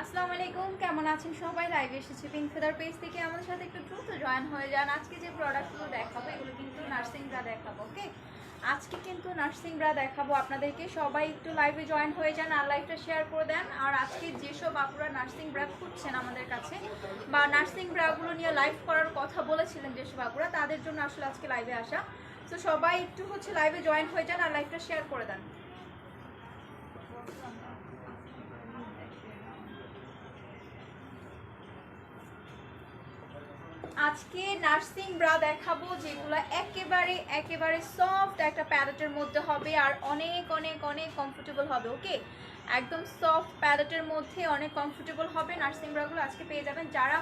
আসসালামু আলাইকুম, কেমন আছেন সবাই? লাইভে এসেছি পিঙ্ক ফেদার পেজ থেকে। আমাদের সাথে একটু দ্রুত জয়েন হয়ে যান। আজকে যে প্রোডাক্টগুলো দেখাবো এগুলো কিন্তু নার্সিং ব্রা দেখাবো। ওকে, আজকে কিন্তু নার্সিং ব্রা দেখাবো আপনাদেরকে। সবাই একটু লাইভে জয়েন হয়ে যান আর লাইভটা শেয়ার করে দেন। আর আজকে যেসব আপুরা নার্সিং ব্রা খুঁজছেন আমাদের কাছে বা নার্সিং ব্রাগুলো নিয়ে লাইভ করার কথা বলেছিলেন যেসব আপুরা, তাদের জন্য আসলে আজকে লাইভে আসা। তো সবাই একটু লাইভে জয়েন হয়ে যান আর লাইভটা শেয়ার করে দেন। আজকে নার্সিং ব্রা দেখাবো যেগুলো একেবারে একেবারে সফট একটা প্যাডেটের মধ্যে হবে আর অনেক অনেক অনেক কমফোর্টেবল হবে। ওকে, একদম সফট প্যাডেটের মধ্যে অনেক কমফোর্টেবল হবে নার্সিং ব্রাগুলো আজকে পেয়ে যাবেন। যারা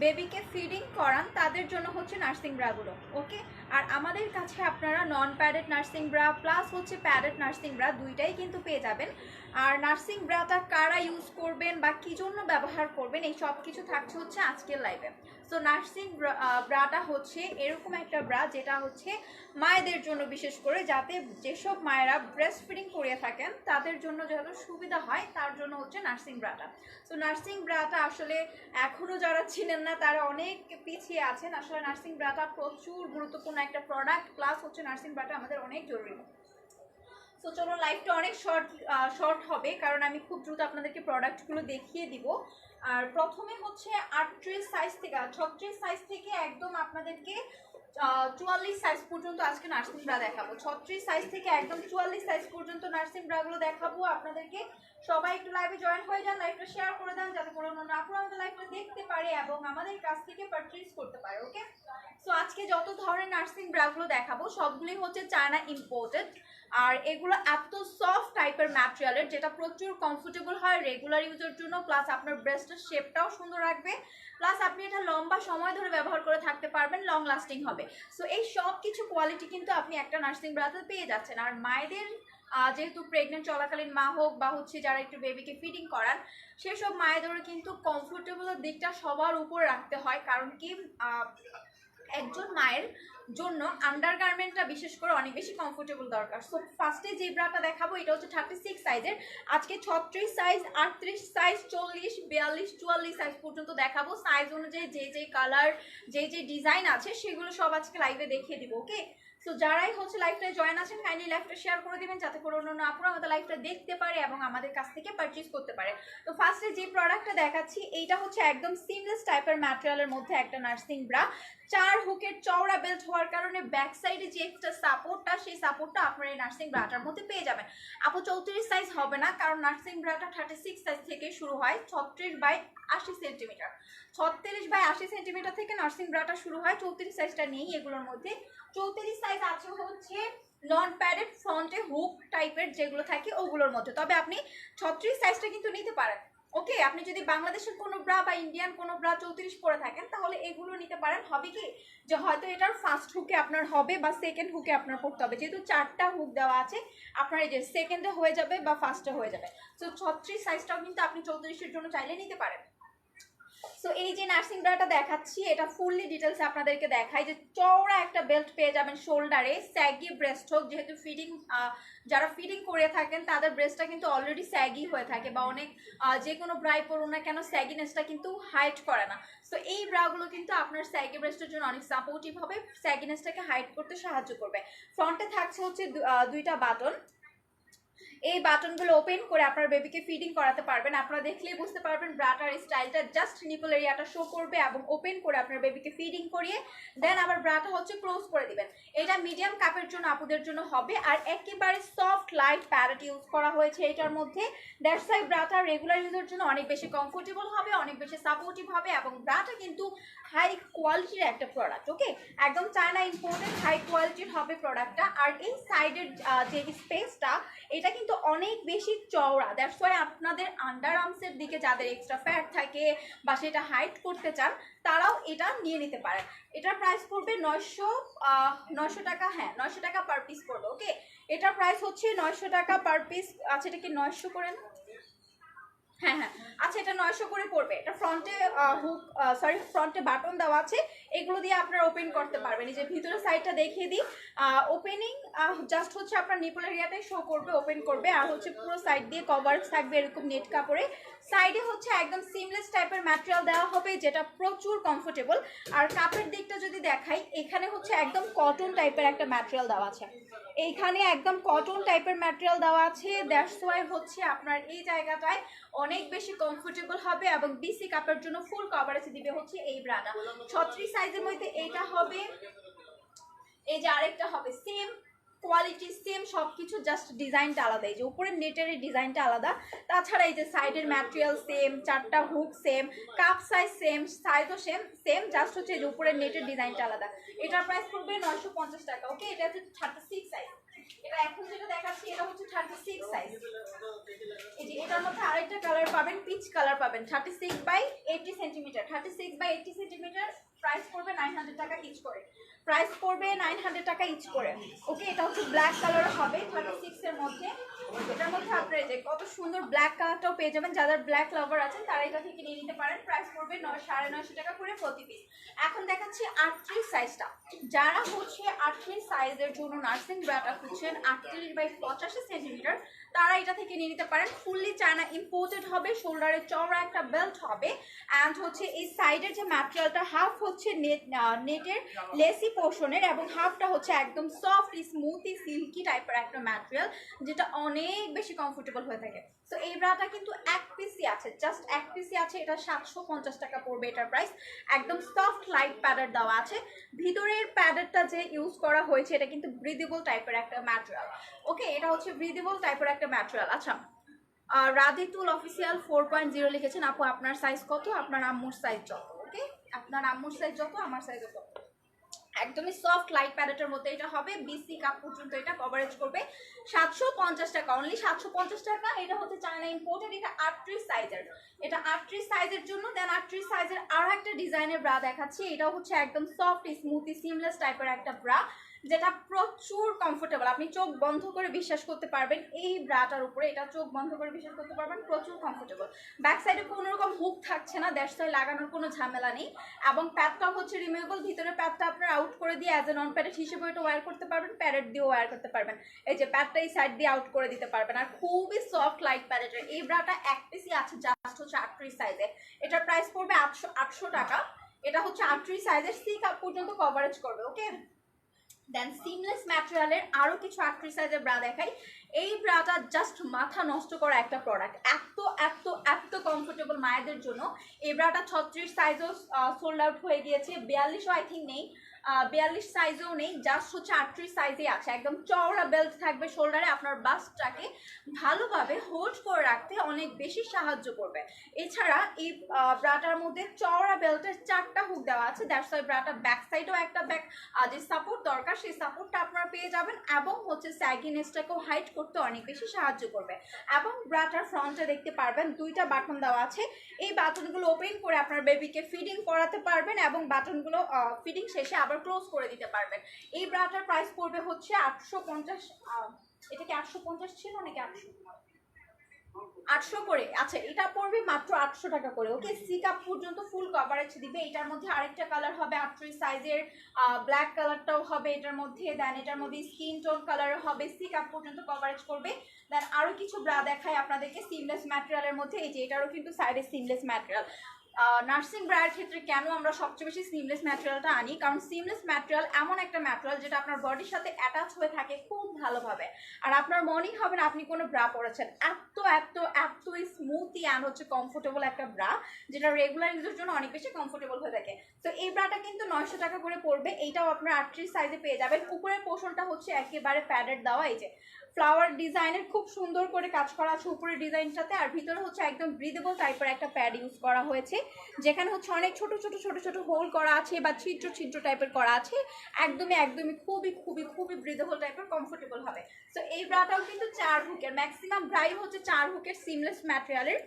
বেবিকে ফিডিং করান তাদের জন্য নার্সিং ব্রাগুলো। ওকে, আর আমাদের কাছে আপনারা নন padded nursing bra plus padded nursing bra দুইটাই কিন্তু পেয়ে যাবেন। আর নার্সিং ব্রাটা কারা ইউজ করবেন বা কী জন্য ব্যবহার করবেন এই সব কিছু থাকছে আজকের লাইভে। সো নার্সিং ব্রাটা এরকম একটা ব্রা যেটা মায়েদের জন্য, বিশেষ করে যাতে যেসব মায়েরা ব্রেস্ট ফিডিং করে থাকেন তাদের জন্য যাতে সুবিধা হয় তার জন্য নার্সিং ব্রাটা। সো নার্সিং ব্রাটা আসলে এখনও যারা ছিলেন না তারা অনেক পিছিয়ে আছেন। আসলে নার্সিং ব্রাটা প্রচুর গুরুত্বপূর্ণ একটা প্রোডাক্ট, প্লাস নার্সিং ব্রাটা আমাদের অনেক জরুরি। সো চলো, লাইভটা অনেক শর্ট হবে কারণ আমি খুব দ্রুত আপনাদেরকে প্রোডাক্টগুলো দেখিয়ে দিব। আর প্রথমে 38 সাইজ থেকে 36 সাইজ থেকে একদম আপনাদেরকে 44 সাইজ পর্যন্ত আজকে নার্সিং ব্রা দেখাবো। 36 সাইজ থেকে একদম 44 সাইজ পর্যন্ত নার্সিং ব্রাগুলো দেখাবো আপনাদেরকে। সবাই একটু লাইভে জয়েন হয়ে যান, লাইভটা শেয়ার করে দেন যাতে করে অন্য আপুরা আমাদের লাইভটা দেখতে পারে এবং আমাদের কাছ থেকে পারচেজ করতে পারে। ওকে, সো আজকে যত ধরনের নার্সিং ব্রাগুলো দেখাবো সবগুলোই চায়না ইম্পোর্টেড। আর এগুলো এত সফট টাইপের ম্যাটেরিয়ালের যেটা প্রচুর কমফোর্টেবল হয় রেগুলার ইউজের জন্য, প্লাস আপনার ব্রেস্টের শেপটাও সুন্দর রাখবে, প্লাস আপনি এটা লম্বা সময় ধরে ব্যবহার করে থাকতে পারবেন, লং লাস্টিং হবে। সো এই সব কিছু কোয়ালিটি কিন্তু আপনি একটা নার্সিং ব্রাতে পেয়ে যাচ্ছেন। আর মায়েদের যেহেতু প্রেগনেন্ট চলাকালীন মা হোক বা যারা একটু বেবিকে ফিডিং করান সেসব মায়েদেরও কিন্তু কমফোর্টেবলের দিকটা সবার উপর রাখতে হয়। কারণ কি, একজন মায়ের জন্য আন্ডারগার্মেন্টটা বিশেষ করে অনেক বেশি কমফোর্টেবল দরকার। সো ফার্স্টে যে ব্রাটা দেখাবো এটা 36 সাইজের। আজকে 36 সাইজ, 38 সাইজ, 40, 42, 44 সাইজ পর্যন্ত দেখাবো। সাইজ অনুযায়ী যে কালার, যে ডিজাইন আছে সেগুলো সব আজকে লাইভে দেখিয়ে দিব। ওকে, সো যারাই লাইভটা জয়েন আছেন কাইন্ডলি লাইভটা শেয়ার করে দিবেন যাতে করে অন্য আপুরা আমাদের লাইভটা দেখতে পারে এবং আমাদের কাছ থেকে পারচেজ করতে পারে। তো ফার্স্টে যে প্রোডাক্টটা দেখাচ্ছি এইটা একদম সিমলেস টাইপের ম্যাটেরিয়ালের মধ্যে একটা নার্সিং ব্রা। 4 হুকের চওড়া বেল্ট হওয়ার কারণে ব্যাক সাইডে যে একটা সাপোর্টটা, সেই সাপোর্টটা আপনার এই নার্সিং ব্রাটার মধ্যে পেয়ে যাবেন। আপু 34 সাইজ হবে না, কারণ নার্সিং ব্রাটা 36 সাইজ থেকে শুরু হয়, 36/80 সেন্টিমিটার। 36/80 সেন্টিমিটার থেকে নার্সিং ব্রাটা শুরু হয়, 34 সাইজটা নেই এগুলোর মধ্যে। 34 সাইজ আছে নন প্যাডেড ফ্রন্টে হুক টাইপের যেগুলো থাকে ওগুলোর মধ্যে। তবে আপনি 36 সাইজটা কিন্তু নিতে পারেন। ওকে, আপনি যদি বাংলাদেশের কোনো ব্রা বা ইন্ডিয়ান কোনো ব্রা 34 পরে থাকেন তাহলে এগুলো নিতে পারেন। হবে কি যে হয়তো এটার ফার্স্ট হুকে আপনার হবে বা সেকেন্ড হুকে আপনার পড়তে হবে, যেহেতু 4টা হুক দেওয়া আছে আপনার এই যে সেকেন্ডে হয়ে যাবে বা ফার্স্টে হয়ে যাবে। তো 36 সাইজটাও কিন্তু আপনি 34-এর জন্য চাইলে নিতে পারেন। সো এই যে নার্সিং ব্রাটা দেখাচ্ছি এটা ফুললি ডিটেলস আপনাদেরকে দেখাই। যে চওড়া একটা বেল্ট পেয়ে যাবেন শোল্ডারে, স্যাগি ব্রেস্ট হোক, যেহেতু যারা ফিডিং করে থাকেন তাদের ব্রেস্টটা কিন্তু অলরেডি স্যাগি হয়ে থাকে বা অনেক যে কোনো ব্রাই পরুন না কেন স্যাগিনেসটা কিন্তু হাইড করে না। সো এই ব্রাগুলো কিন্তু আপনার স্যাগি ব্রেস্টের জন্য অনেক সাপোর্টিভ হবে, স্যাগিনেসটাকে হাইড করতে সাহায্য করবে। ফ্রন্টে থাকছে দুইটা বাটন। এই বাটনগুলো ওপেন করে আপনার বেবিকে ফিডিং করাতে পারবেন। আপনারা দেখলেই বুঝতে পারবেন ব্রাটার স্টাইলটা, জাস্ট নিপল এরিয়াটা শো করবে এবং ওপেন করে আপনার বেবিকে ফিডিং করিয়ে দেন আবার ব্রাটা ক্লোজ করে দিবেন। এটা মিডিয়াম কাপের জন্য আপুদের জন্য হবে। আর একেবারে সফট লাইট প্যাডেট ইউজ করা হয়েছে এটার মধ্যে। দ্যাটস ওয়াই ব্রাটা রেগুলার ইউজের জন্য অনেক বেশি কমফোর্টেবল হবে, অনেক বেশি সাপোর্টিভ হবে এবং ব্রাটা কিন্তু হাই কোয়ালিটির একটা প্রোডাক্ট। ওকে, একদম চায়না ইম্পোর্টেড হাই কোয়ালিটির হবে প্রোডাক্টটা। আর এই সাইডের যে স্পেসটা এটা কিন্তু অনেক বেশি চওড়া। দ্যাটস ওয়াই আপনাদের আন্ডার আর্মসের দিকে যাদের এক্সট্রা ফ্যাট থাকে বা সেটা হাইট করতে চান তারাও এটা নিয়ে নিতে পারেন। এটার প্রাইস পড়বে 900 টাকা। হ্যাঁ, 900 টাকা পার পিস পড়বে। ওকে, এটার প্রাইস 900 টাকা পার পিস। আচ্ছা, এটা কি 900 করেন? হ্যাঁ হ্যাঁ, আচ্ছা এটা 900 করে পড়বে। এটা ফ্রন্টে হুক, সরি ফ্রন্টে বাটন দেওয়া আছে, এগুলো দিয়ে আপনারা ওপেন করতে পারবেন। এই যে ভিতরের সাইডটা দেখিয়ে দিই, ওপেনিং জাস্ট হচ্ছে আপনার নিপল এরিয়াটাই শো করবে, ওপেন করবে, আর হচ্ছে পুরো সাইড দিয়ে কভারেজ থাকবে এরকম নেট কাপড়ে। সাইডে হচ্ছে একদম সিমলেস টাইপের ম্যাটেরিয়াল দেওয়া হবে যেটা প্রচুর কমফোর্টেবল। আর কাপের দিকটা যদি দেখাই, এখানে হচ্ছে একদম কটন টাইপের একটা ম্যাটেরিয়াল দেওয়া আছে, এইখানে একদম কটন টাইপের ম্যাটেরিয়াল দেওয়া আছে। দ্যাটস ওয়াই হচ্ছে আপনার এই জায়গাটায় অনেক বেশি কমফোর্টেবল হবে এবং বিসি কাপের জন্য ফুল কভারেজ দিবে হচ্ছে এই ব্রাটা। 36 সাইজের মধ্যে এইটা হবে, এই যে আরেকটা হবে সেম কোয়ালিটি সেম সবকিছু, জাস্ট ডিজাইনটা আলাদা। এই যে উপরের নেটের ডিজাইনটা আলাদা, তাছাড়া এই যে সাইডের ম্যাটেরিয়াল সেম, চারটা hook same, cup size same, সাইজও সেম সেম, জাস্ট হচ্ছে এই যে উপরের নেটের ডিজাইনটা আলাদা। এটার প্রাইস পড়বে 950 টাকা। ওকে, এটা হচ্ছে 36 সাইজ। এটা এখন যেটা দেখাচ্ছি এটা হচ্ছে 36 সাইজ। এই যে এটার মধ্যে আরেকটা কালার পাবেন, পিচ কালার পাবেন, 36 by 80 centimetre, 36 by 80 centimetre. Price পড়বে 900 টাকা ইচ করে, প্রাইস পড়বে 900 টাকা ইচ করে। ওকে, এটা হচ্ছে ব্ল্যাক কালার হবে 36 এর মধ্যে। এটার মধ্যে আপনারা যে কত সুন্দর ব্ল্যাক কালারটাও পেয়ে যাবেন, যাদের ব্ল্যাক লাভার আছেন তারা এটা থেকে নিয়ে নিতে পারেন। প্রাইস পড়বে 950 টাকা করে প্রতি পিস। এখন দেখাচ্ছি 38 সাইজটা। যারা হচ্ছে 38 সাইজের জন্য নার্সিং ব্রাটা খুঁজছেন 38 বাই 85 সেন্টিমিটার, তারা এটা থেকে নিয়ে নিতে পারেন। ফুললি চায়না ইম্পোর্টেড হবে, শোল্ডারে চওড়া একটা বেল্ট হবে, অ্যান্ড হচ্ছে এই সাইডের যে ম্যাটেরিয়ালটা হাফ হচ্ছে নেটের লেসি পোর্শনের এবং হাফটা হচ্ছে একদম সফট স্মুথি সিল্কি টাইপের একটা ম্যাটেরিয়াল, যেটা অনেক বেশি কমফোর্টেবল হয়ে থাকে। তো এই ব্রাটা কিন্তু এক পিসি আছে, জাস্ট এক পিসি আছে। এটা 750 টাকা পড়বে এটার প্রাইস। একদম সফট লাইট প্যাডার দেওয়া আছে, ভিতরের প্যাডারটা যে ইউজ করা হয়েছে এটা কিন্তু ব্রিদেবল টাইপের একটা ম্যাটেরিয়াল। ওকে, এটা হচ্ছে ব্রিদেবল টাইপের একটা ম্যাটেরিয়াল। আচ্ছা, রাধিতুল অফিসিয়াল 4.0 লিখেছেন আপু, আপনার সাইজ কত? আপনার আম্মুর সাইজ যত। ওকে, আপনার আম্মুর সাইজ যত, আমার সাইজ যত। একদমই সফট লাইট প্যাডেটের মধ্যে এটা হবে, বিসি কাপ পর্যন্ত এটা কভারেজ করবে। 750 টাকা, অনলি 750 টাকা। এটা হচ্ছে চায়না ইম্পোর্টেড, এটা 38 সাইজের, এটা 38 সাইজের জন্য। দেন 38 সাইজের আরো একটা ডিজাইনের ব্রা দেখাচ্ছি, এটা হচ্ছে একদম সফট স্মুথি সিমলেস টাইপের একটা ব্রা, যেটা প্রচুর কমফোর্টেবল। আপনি চোখ বন্ধ করে বিশ্বাস করতে পারবেন এই ব্রাটার উপরে, এটা চোখ বন্ধ করে বিশ্বাস করতে পারবেন, প্রচুর কমফোর্টেবল। ব্যাক সাইডে কোনো রকম হুক থাকছে না, দ্যাটস ওয়াই লাগানোর কোনো ঝামেলা নেই। এবং প্যাডটা হচ্ছে রিমুভেবল, ভিতরে প্যাডটা আপনার আউট করে দিয়ে অ্যাজ এ নন প্যাডেড হিসেবে এটা ওয়্যার করতে পারবেন, প্যাডেড দিয়েও ওয়্যার করতে পারবেন। এই যে প্যাডটা এই সাইড দিয়ে আউট করে দিতে পারবেন। আর খুবই সফট লাইট প্যাডেটের এই ব্রাটা এক পিসই আছে, জাস্ট হচ্ছে 38 সাইজে। এটার প্রাইস পড়বে 800 টাকা। এটা হচ্ছে 38 সাইজের, সি কাপ পর্যন্ত কভারেজ করবে। ওকে, দেন সিমলেস ম্যাটেরিয়ালের আরো কিছু 38 সাইজের ব্রা দেখাই। এই ব্রাটা জাস্ট মাথা নষ্ট করা একটা প্রোডাক্ট, এত এত এত কমফোর্টেবল মায়েদের জন্য। এই ব্রাটা 36 সাইজও সোল্ড আউট হয়ে গিয়েছে, 42ও আই থিঙ্ক নেই, 42 সাইজেও নেই, জাস্ট হচ্ছে 38 সাইজে আছে। একদম চওড়া বেল্ট থাকবে শোল্ডারে, আপনার বাস্টটাকে ভালোভাবে হোল্ড করে রাখতে অনেক বেশি সাহায্য করবে। এছাড়া এই ব্রাটার মধ্যে চওড়া বেল্টের 4টা হুক দেওয়া আছে, দ্যাটস ওয়াই ব্রাটার ব্যাক সাইডেও একটা ব্যাক যে সাপোর্ট দরকার সেই সাপোর্টটা আপনারা পেয়ে যাবেন, এবং হচ্ছে স্যাগিনেসটাকেও হাইড করতে অনেক বেশি সাহায্য করবে। এবং ব্রাটার ফ্রন্টে দেখতে পারবেন 2টা বাটন দেওয়া আছে, এই বাটনগুলো ওপেন করে আপনার বেবিকে ফিডিং করাতে পারবেন এবং বাটনগুলো ফিডিং শেষে আবার ক্লোজ করে দিতে পারবেন। এই ব্রাটার প্রাইস পড়বে হচ্ছে 850, এটা কি 850 ছিল নাকি 800 করে? আচ্ছা, এটা পড়বে মাত্র 800 টাকা করে। ওকে, সি কাপ পর্যন্ত ফুল কভারেজ দিবে। এটার মধ্যে আরেকটা কালার হবে 38 সাইজের, ব্ল্যাক কালারটাও হবে এটার মধ্যে। দেন এটার মধ্যে স্কিন টোন কালার হবে, সি কাপ পর্যন্ত কভারেজ করবে। দেন আরো কিছু ব্রা দেখায় আপনাদেরকে সিমলেস ম্যাটেরিয়ালের মধ্যে। এই যে এটারও কিন্তু সাইডে সিমলেস ম্যাটেরিয়াল। নার্সিং ব্রায়ের ক্ষেত্রে কেন আমরা সবচেয়ে বেশি সিমলেস ম্যাটেরিয়ালটা আনি, কারণ সিমলেস ম্যাটেরিয়াল এমন একটা ম্যাটেরিয়াল যেটা আপনার বডির সাথে অ্যাটাচ হয়ে থাকে খুব ভালোভাবে, আর আপনার মনেই হবে না আপনি কোনো ব্রা পরেছেন। এত এত এত স্মুথি অ্যান্ড হচ্ছে কমফোর্টেবল একটা ব্রা, যেটা রেগুলার ইউজের জন্য অনেক বেশি কমফোর্টেবল হয়ে থাকে। তো এই ব্রাটা কিন্তু 900 টাকা করে পড়বে। এইটাও আপনার 38 সাইজে পেয়ে যাবেন। উপরের পোর্শনটা হচ্ছে একেবারে প্যাডেড দেওয়া, এই যে ফ্লাওয়ার ডিজাইনের খুব সুন্দর করে কাজ করা আছে উপরের ডিজাইনটাতে, আর ভিতরে হচ্ছে একদম ব্রিদেবল টাইপের একটা প্যাড ইউজ করা হয়েছে, যেখানে হচ্ছে অনেক ছোট ছোট ছোট ছোট হোল করা আছে বা ছিদ্র ছিদ্র টাইপের করা আছে। একদমই একদমই খুবই খুবই খুবই ব্রিদেবল টাইপের, কমফোর্টেবল হবে। তো এই ব্রাটাও কিন্তু 4 হুকের, ম্যাক্সিমাম ব্রাই হচ্ছে 4 হুকের সিমলেস ম্যাটেরিয়ালের।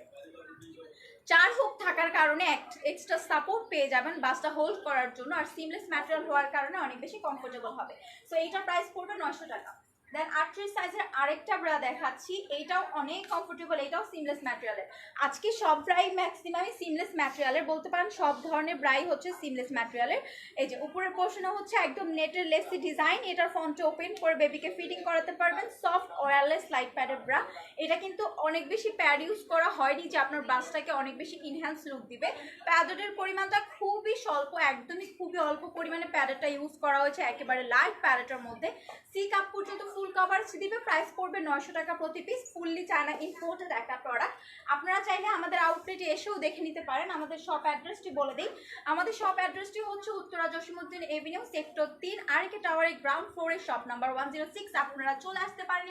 4 হুক থাকার কারণে এক্সট্রা সাপোর্ট পেয়ে যাবেন বাসটা হোল্ড করার জন্য, আর সিমলেস ম্যাটেরিয়াল হওয়ার কারণে অনেক বেশি কমফোর্টেবল হবে। সো এইটার প্রাইস পড়বে 900 টাকা। দেন 38 সাইজের আরেকটা ব্রা দেখাচ্ছি, এইটাও অনেক কমফোর্টেবল, এটাও সিমলেস ম্যাটেরিয়ালের। আজকে সব ব্রাই ম্যাক্সিমামই সিমলেস ম্যাটেরিয়ালের, বলতে পারেন সব ধরনের ব্রাই হচ্ছে সিমলেস ম্যাটেরিয়ালের। এই যে উপরের পোর্শনে হচ্ছে একদম নেটের লেসি ডিজাইন, এটার ফন্টটা ওপেন করে বেবিকে ফিটিং করাতে পারবেন। সফট ওয়্যারলেস লাইট প্যাডের ব্রা, এটা কিন্তু অনেক বেশি প্যাড ইউজ করা হয়নি যে আপনার বাসটাকে অনেক বেশি ইনহ্যান্স লুক দিবে। প্যাডের পরিমাণটা খুবই স্বল্প, একদমই খুবই অল্প পরিমাণে প্যাডেরটা ইউজ করা হয়েছে, একেবারে লাইট প্যাডের মধ্যে। সি কাপ পর্যন্ত ফুল কভারেজ দিবে, প্রাইস পড়বে 900 টাকা প্রতি পিস, ফুললি চায়না ইম্পোর্টেড একটা প্রোডাক্ট। আপনারা চাইলে আমাদের আউটলেটে এসেও দেখে নিতে পারেন। আমাদের শপ অ্যাড্রেসটি বলে দিই, আমাদের শপ অ্যাড্রেসটি হচ্ছে উত্তরা জসিমউদ্দিন এভিনিউ, সেক্টর 3, আরকে টাওয়ারের গ্রাউন্ড ফ্লোরে, শপ নাম্বার 106। আপনারা চলে আসতে পারেন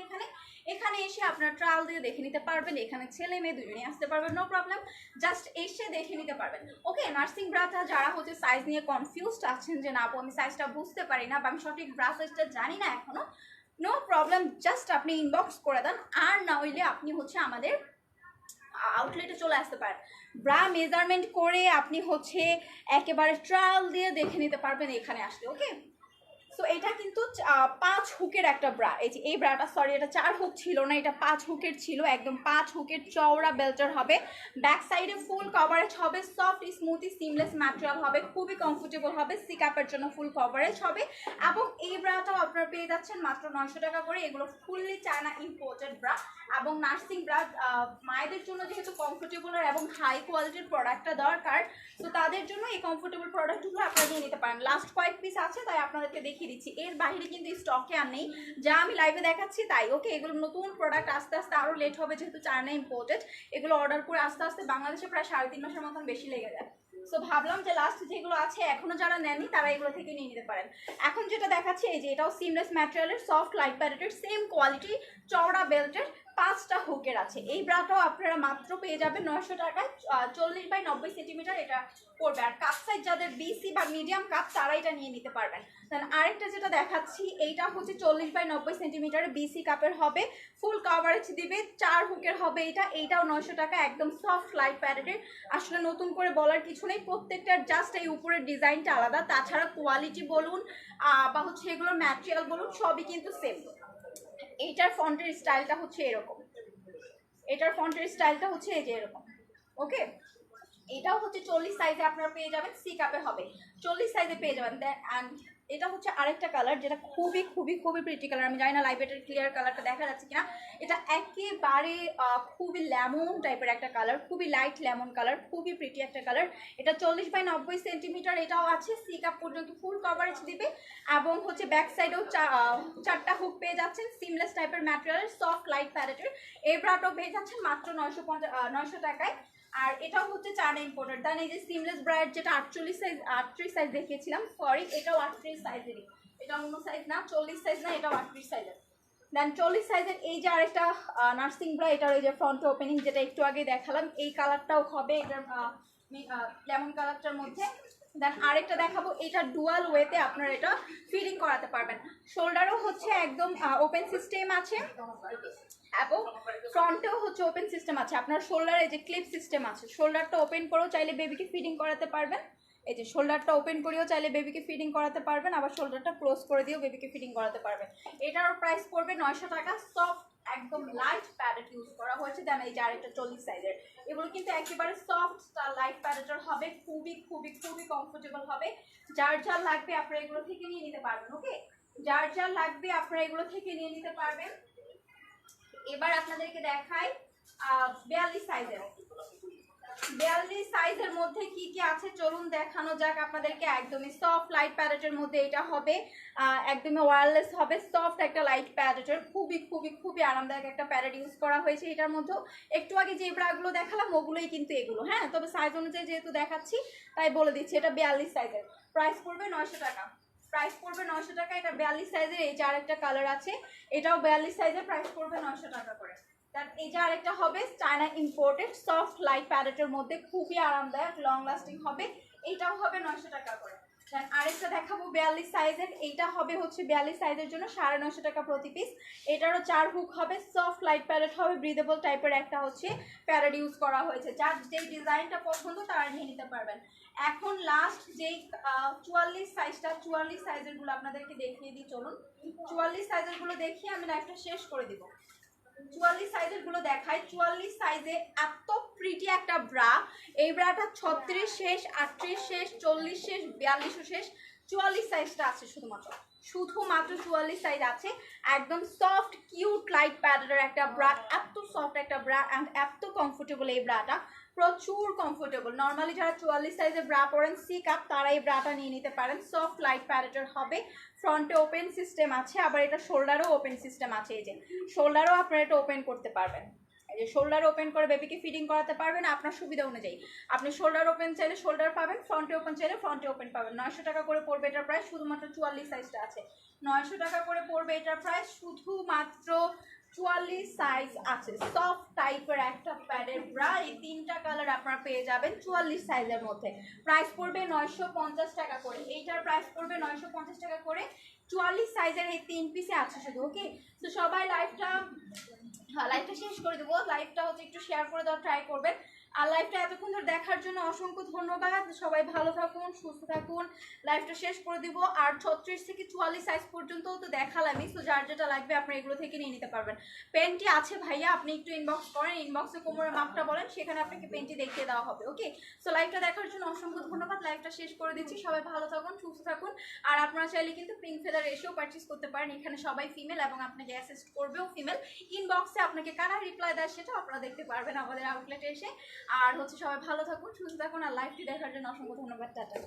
এখানে এসে আপনারা ট্রায়াল দিয়ে দেখে নিতে পারবেন। এখানে ছেলে মেয়ে দুজনেই আসতে পারবেন, নো প্রবলেম, জাস্ট এসে দেখে নিতে পারবেন। ওকে, নার্সিং ব্রাটা যারা হচ্ছে সাইজ নিয়ে কনফিউজড আছেন যে না আপু আমি সাইজটা বুঝতে পারি না বা আমি সঠিক ব্রা সাইজটা জানি না এখনো, নো প্রবলেম, জাস্ট আপনি ইনবক্স করে দেন। আর না হইলে আপনি হচ্ছে আমাদের আউটলেটে চলে আসতে পারেন, ব্রা মেজারমেন্ট করে আপনি হচ্ছে একেবারে ট্রায়াল দিয়ে দেখে নিতে পারবেন এখানে আসলে। ওকে, সো এটা কিন্তু 5 হুকের একটা ব্রা, এই যে এই ব্রাটা, সরি এটা 4 হুক ছিল না, এটা 5 হুকের ছিল, একদম 5 হুকের চওড়া বেল্টার হবে, ব্যাক সাইডে ফুল কভারেজ হবে, সফট স্মুথি সিমলেস ম্যাটেরিয়াল হবে, খুবই কমফোর্টেবল হবে, সিকাপের জন্য ফুল কভারেজ হবে। এবং এই ব্রাটাও আপনারা পেয়ে যাচ্ছেন মাত্র 900 টাকা করে। এগুলো ফুললি চায়না ইম্পোর্টেড ব্রা এবং নার্সিং ব্রা, মায়েদের জন্য যেহেতু কমফোর্টেবল এবং হাই কোয়ালিটির প্রোডাক্টটা দরকার, তো তাদের জন্য এই কমফোর্টেবল প্রোডাক্টগুলো আপনারা নিয়ে নিতে পারেন। লাস্ট কয়েক পিস আছে তাই আপনাদেরকে দেখিয়ে দিচ্ছি, এর বাইরে কিন্তু স্টকে আর নেই, যা আমি লাইভে দেখাচ্ছি তাই। ওকে, এগুলো নতুন প্রোডাক্ট, আস্তে আস্তে আরও লেট হবে যেহেতু চায়না ইম্পোর্টেড, এগুলো অর্ডার করে আস্তে আস্তে বাংলাদেশে প্রায় 3.5 মাসের মতন বেশি লেগে যায়। সো ভাবলাম যে লাস্ট যেগুলো আছে এখনো যারা নেননি তারা এগুলো থেকে নিয়ে নিতে পারেন। এখন যেটা দেখাচ্ছি এই যে এটাও সিমলেস ম্যাটেরিয়ালের, সফট লাইট প্যাডেটের, সেম কোয়ালিটি, চওড়া বেল্টের, 5টা হুকের আছে। এই ব্রাটাও আপনারা মাত্র পেয়ে যাবেন 900 টাকায়, 40 বাই 90 সেন্টিমিটার এটা পড়বে। আর কাপ সাইজ যাদের বিসি বা মিডিয়াম কাপ তারা এটা নিয়ে নিতে পারবেন। দেন আরেকটা যেটা দেখাচ্ছি এইটা হচ্ছে 40 বাই 90 সেন্টিমিটারের বিসি কাপের হবে, ফুল কভারেজ দিবে, 4 হুকের হবে এইটাও 900 টাকা, একদম সফট লাইট প্যাডেটের। আসলে নতুন করে বলার কিছু নেই, প্রত্যেকটার জাস্ট এই উপরের ডিজাইনটা আলাদা, তাছাড়া কোয়ালিটি বলুন বা হচ্ছে এগুলোর ম্যাটেরিয়াল বলুন সবই কিন্তু সেম। এইটার ফন্টের স্টাইলটা হচ্ছে এরকম, এটার ফন্টের স্টাইলটা হচ্ছে এই যে এরকম। ওকে, এটাও হচ্ছে 40 সাইজে আপনারা পেয়ে যাবেন, সি কাপে হবে, 40 সাইজে পেয়ে যাবেন। অ্যান্ড এটা হচ্ছে আরেকটা কালার যেটা খুবই খুবই খুবই প্রিটি কালার, আমি জানি না লাইভেটের ক্লিয়ার কালারটা দেখা যাচ্ছে কিনা, এটা একেবারে খুবই লেমন টাইপের একটা কালার, খুবই লাইট লেমন কালার, খুবই প্রিটি একটা কালার। এটা 40 বাই 90 সেন্টিমিটার এটাও আছে, সি কাপ পর্যন্ত ফুল কভারেজ দিবে এবং হচ্ছে ব্যাক সাইডেও 4টা হুক পেয়ে যাচ্ছেন, সিমলেস টাইপের ম্যাটেরিয়ালের, সফট লাইট প্যাডেটের। এই ব্রাটাও পেয়ে যাচ্ছেন মাত্র 900 টাকায়। আর এটাও হচ্ছে চায়না ইম্পোর্টেড। দেন এই যে সিমলেস ব্রাইড যেটা 38 সাইজ দেখিয়েছিলাম, সরি এটাও 38 সাইজেরই, এটা অন্য সাইজ না, 40 সাইজ না, এটাও 38 সাইজের। দেন 40 সাইজের এই যে আরেকটা নার্সিং ব্রা, এটার এই যে ফ্রন্ট ওপেনিং যেটা একটু আগে দেখালাম, এই কালারটাও হবে এটার লেমন কালারটার মধ্যে। দেন আরেকটা দেখাবো, এটা ডুয়াল ওয়েতে আপনারা এটা ফিটিং করাতে পারবেন, শোল্ডারও হচ্ছে একদম ওপেন সিস্টেম আছে এবং ফ্রন্টেও হচ্ছে ওপেন সিস্টেম আছে। আপনার শোল্ডারে যে ক্লিপ সিস্টেম আছে, শোল্ডারটা ওপেন করেও চাইলে বেবিকে ফিটিং করাতে পারবেন, এই যে শোল্ডারটা ওপেন করেও চাইলে বেবিকে ফিটিং করাতে পারবেন, আবার শোল্ডারটা ক্লোজ করে দিয়েও বেবিকে ফিটিং করাতে পারবেন। এটারও প্রাইস পড়বে 900 টাকা, সফট একদম লাইট প্যাডেট ইউজ করা হয়েছে। দেন এই যে আরেকটা 40 সাইজের, এগুলো কিন্তু একেবারে সফট লাইট প্যাডেটের হবে, খুবই খুবই খুবই কমফোর্টেবল হবে। যার যার লাগবে আপনারা এগুলো থেকে নিয়ে নিতে পারবেন। ওকে, যার যার লাগবে আপনারা এগুলো থেকে নিয়ে নিতে পারবেন। এবার আপনাদেরকে দেখাই 42 সাইজের, 42 সাইজের মধ্যে কি কি আছে চলুন দেখানো যাক আপনাদেরকে। একদমই সফট লাইট প্যাডেটের মধ্যে এটা হবে, একদমই ওয়্যারলেস হবে, সফট একটা লাইট প্যাডেটের, খুবই খুবই খুবই আরামদায়ক একটা প্যাডেট ইউজ করা হয়েছে এটার মধ্যে। একটু আগে যে ব্রাগুলো দেখালাম ওগুলোই কিন্তু এগুলো, হ্যাঁ, তবে সাইজ অনুযায়ী যেহেতু দেখাচ্ছি তাই বলে দিচ্ছি। এটা 42 সাইজের, প্রাইস পড়বে 900 টাকা, প্রাইস পড়বে 900 টাকা। এটা 42 সাইজের, এই যে আরেকটা কালার আছে এটাও 42 সাইজের, প্রাইস পড়বে 900 টাকা করে। তার এই যে আরেকটা হবে চায়না ইম্পোর্টেড সফট লাইট প্যাডেটের মধ্যে, খুবই আরামদায়ক, লং লাস্টিং হবে, এইটাও হবে 900 টাকা করে। আরেকটা দেখাবো 42 সাইজের, এইটা হবে হচ্ছে 42 সাইজের জন্য 950 টাকা প্রতি পিস। এটারও 4 হুক হবে, সফট লাইট প্যারেট হবে, ব্রিদেবল টাইপের একটা হচ্ছে প্যারেট ইউজ করা হয়েছে। যার যেই ডিজাইনটা পছন্দ তারা নিয়ে নিতে পারবেন। এখন লাস্ট যেই 44 সাইজটা, 44 সাইজের গুলো আপনাদেরকে দেখিয়ে দিই, চলুন 44 সাইজের গুলো দেখিয়ে আমি লাইভটা শেষ করে দিব। 44 সাইজের গুলো দেখাই। 44 সাইজে এত প্রিটি একটা ব্রা, এই ব্রাটা 36 শেষ, 38 শেষ, 40 শেষ, 42 শেষ, 44 সাইজটা আছে শুধুমাত্র 44 সাইজ আছে। একদম সফট কিউট লাইট প্যাডের একটা ব্রা, এত সফট একটা ব্রা অ্যান্ড এত কমফোর্টেবল এই ব্রাটা, প্রচুর কমফোর্টেবল। নর্মালি যারা 44 সাইজের ব্রা পরেন সি কাপ তারা এই ব্রাটা নিয়ে নিতে পারেন। সফট লাইট প্যাডের হবে, ফ্রন্টে ওপেন সিস্টেম আছে, আবার এটা শোল্ডারও ওপেন সিস্টেম আছে। এই যে শোল্ডারও আপনারা এটা ওপেন করতে পারবেন, এই যে শোল্ডার ওপেন করে বেবিকে ফিডিং করাতে পারবেন আপনার সুবিধা অনুযায়ী। আপনি শোল্ডার ওপেন চাইলে শোল্ডার পাবেন, ফ্রন্টে ওপেন চাইলে ফ্রন্টে ওপেন পাবেন। 900 টাকা করে পড়বে এটার প্রাইস, শুধুমাত্র 44 সাইজটা আছে। 900 টাকা করে পড়বে এটার প্রাইস, শুধুমাত্র 44 সাইজ আছে। সফট টাইপের একটা প্যাডের ব্রা, এই 3টা কালার আপনারা পেয়ে যাবেন 44 সাইজের মধ্যে। প্রাইস পড়বে 950 টাকা করে, এইটার প্রাইস পড়বে 950 টাকা করে। 44 সাইজের এই 3 পিসে আছে শুধু। ওকে, তো সবাই লাইভটা শেষ করে দেবো। লাইভটা হচ্ছে একটু শেয়ার করে দেওয়ার ট্রাই করবেন। আর লাইভটা এতক্ষণ ধরে দেখার জন্য অসংখ্য ধন্যবাদ। সবাই ভালো থাকুন, সুস্থ থাকুন। লাইভটা শেষ করে দিব। আর 36 থেকে 44 সাইজ পর্যন্ত তো দেখালামই, তো যার যেটা লাগবে আপনি এগুলো থেকে নিয়ে নিতে পারবেন। পেনটি আছে ভাইয়া, আপনি একটু ইনবক্স করেন, ইনবক্সে কোমরের মাপটা বলেন, সেখানে আপনাকে পেনটি দেখিয়ে দেওয়া হবে। ওকে, সো লাইভটা দেখার জন্য অসংখ্য ধন্যবাদ। লাইভটা শেষ করে দিচ্ছি। সবাই ভালো থাকুন, সুস্থ থাকুন। আর আপনারা চাইলে কিন্তু পিঙ্ক ফেদার এসেও পারচেস করতে পারেন। এখানে সবাই ফিমেল এবং আপনাকে অ্যাসিস্ট করবেও ফিমেল। ইনবক্সে আপনাকে কারা রিপ্লাই দেয় সেটা আপনারা দেখতে পারবেন আমাদের আউটলেটে এসে। আর হচ্ছে সবাই ভালো থাকুন, সুস্থ থাকুন। আর লাইভটি দেখার জন্য অসংখ্য ধন্যবাদ। টাটা।